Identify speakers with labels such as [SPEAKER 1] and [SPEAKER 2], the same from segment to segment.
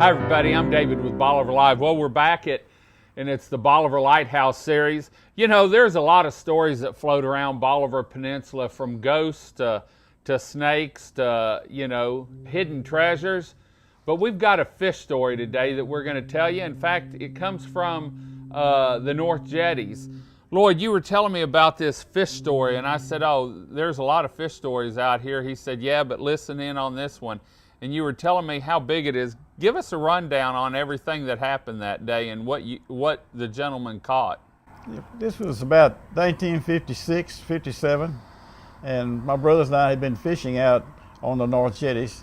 [SPEAKER 1] Hi everybody, I'm David with Bolivar Live. Well, we're back and it's the Bolivar Lighthouse series. You know, there's a lot of stories that float around Bolivar Peninsula, from ghosts to snakes to, hidden treasures. But we've got a fish story today that we're going to tell you. In fact, it comes from the North Jetties. Lloyd, you were telling me about this fish story, and I said, oh, there's a lot of fish stories out here. He said, yeah, but listen in on this one. And you were telling me how big it is. Give us a rundown on everything that happened that day and what the gentleman caught.
[SPEAKER 2] This was about 1956, 57, and my brothers and I had been fishing out on the North Jetties.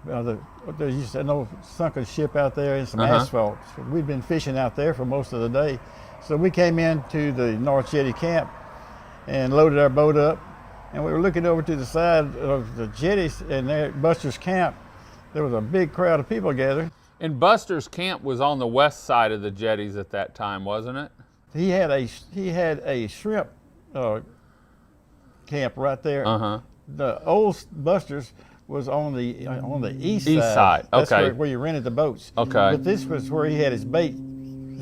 [SPEAKER 2] There used to be no sunken ship out there and some asphalt. So we'd been fishing out there for most of the day. So we came into the North Jetty camp and loaded our boat up. And we were looking over to the side of the jetties, and there at Buster's camp, there was a big crowd of people gathered.
[SPEAKER 1] And Buster's camp was on the west side of the jetties at that time, wasn't it?
[SPEAKER 2] He had a shrimp camp right there. The old Buster's was on the east side.
[SPEAKER 1] Okay.
[SPEAKER 2] That's where you rented the boats.
[SPEAKER 1] Okay.
[SPEAKER 2] But this was where he had his bait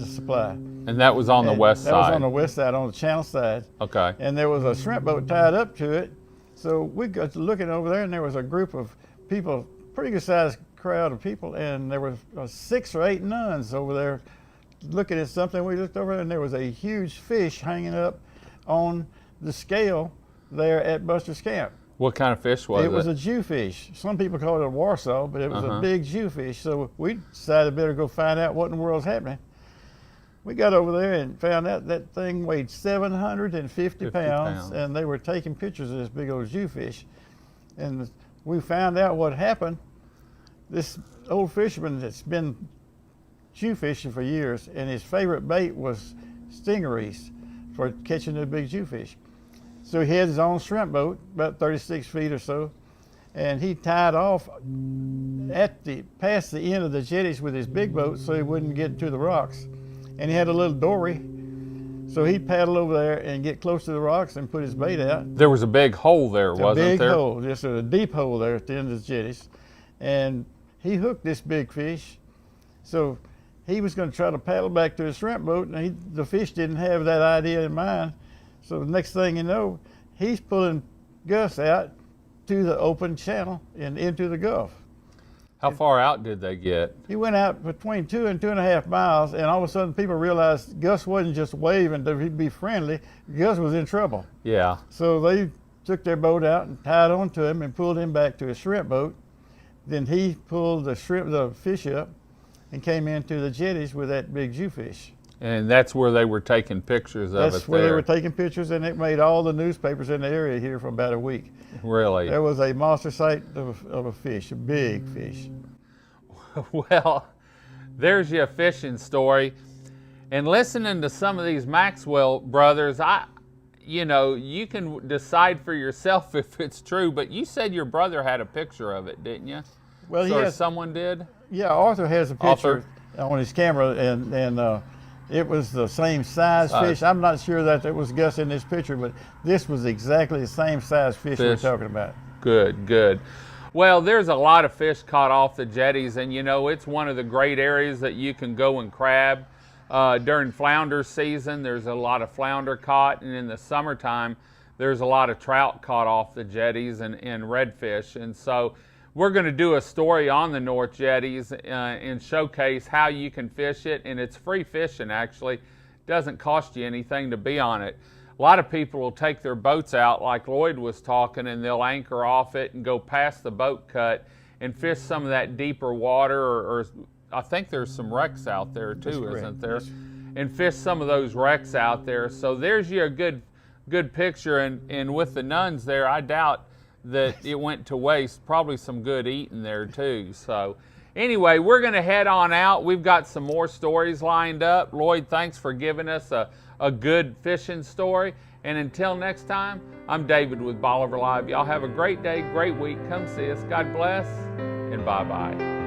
[SPEAKER 2] supply.
[SPEAKER 1] And that was on the west side?
[SPEAKER 2] That was on the west side, on the channel side.
[SPEAKER 1] Okay.
[SPEAKER 2] And there was a shrimp boat tied up to it. So we got to looking over there, and there was a group of people, pretty good sized crowd of people, and there were 6 or 8 nuns over there looking at something. We looked over, and there was a huge fish hanging up on the scale there at Buster's camp.
[SPEAKER 1] What kind of fish was it?
[SPEAKER 2] It was a jewfish. Some people call it a Warsaw, but it was a big jewfish. So we decided better go find out what in the world's happening. We got over there and found out that thing weighed 750 pounds, and they were taking pictures of this big old jewfish. And we found out what happened. This old fisherman that's been jewfishing for years, and his favorite bait was stingerees for catching the big jewfish. So he had his own shrimp boat, about 36 feet or so, and he tied off past the end of the jetties with his big boat so he wouldn't get to the rocks. And he had a little dory, so he'd paddle over there and get close to the rocks and put his bait out.
[SPEAKER 1] There was a big hole there, wasn't there?
[SPEAKER 2] A big hole, just a deep hole there at the end of the jetties. And he hooked this big fish, so he was going to try to paddle back to his shrimp boat, and the fish didn't have that idea in mind. So the next thing you know, he's pulling Gus out to the open channel and into the Gulf.
[SPEAKER 1] How far out did they get?
[SPEAKER 2] He went out between 2 and 2.5 miles, and all of a sudden people realized Gus wasn't just waving to be friendly. Gus was in trouble.
[SPEAKER 1] Yeah.
[SPEAKER 2] So they took their boat out and tied onto him and pulled him back to his shrimp boat. Then he pulled the fish up and came into the jetties with that big jewfish.
[SPEAKER 1] And that's where they were taking pictures of it.
[SPEAKER 2] That's where they were taking pictures, and it made all the newspapers in the area here for about a week.
[SPEAKER 1] Really?
[SPEAKER 2] There was a monster sight of a fish, a big fish.
[SPEAKER 1] Well, there's your fishing story. And listening to some of these Maxwell brothers, you can decide for yourself if it's true, but you said your brother had a picture of it, didn't you?
[SPEAKER 2] Well,
[SPEAKER 1] someone did?
[SPEAKER 2] Yeah, Arthur has a picture on his camera, and it was the same size fish. I'm not sure that it was Gus in this picture, but this was exactly the same size fish we're talking about.
[SPEAKER 1] Good, good. Well, there's a lot of fish caught off the jetties, and it's one of the great areas that you can go and crab. During flounder season, there's a lot of flounder caught, and in the summertime, there's a lot of trout caught off the jetties and redfish. And so we're going to do a story on the North Jetties and showcase how you can fish it, and it's free fishing actually. It doesn't cost you anything to be on it. A lot of people will take their boats out like Lloyd was talking, and they'll anchor off it and go past the boat cut and fish some of that deeper water, or I think there's some wrecks out there too, isn't there? And fish some of those wrecks out there. So there's your good picture, and with the nuns there, I doubt that it went to waste. Probably some good eating there too. So anyway, we're going to head on out. We've got some more stories lined up. Lloyd, thanks for giving us a good fishing story. And until next time, I'm David with Bolivar Live. Y'all have a great day, great week. Come see us. God bless, and bye-bye.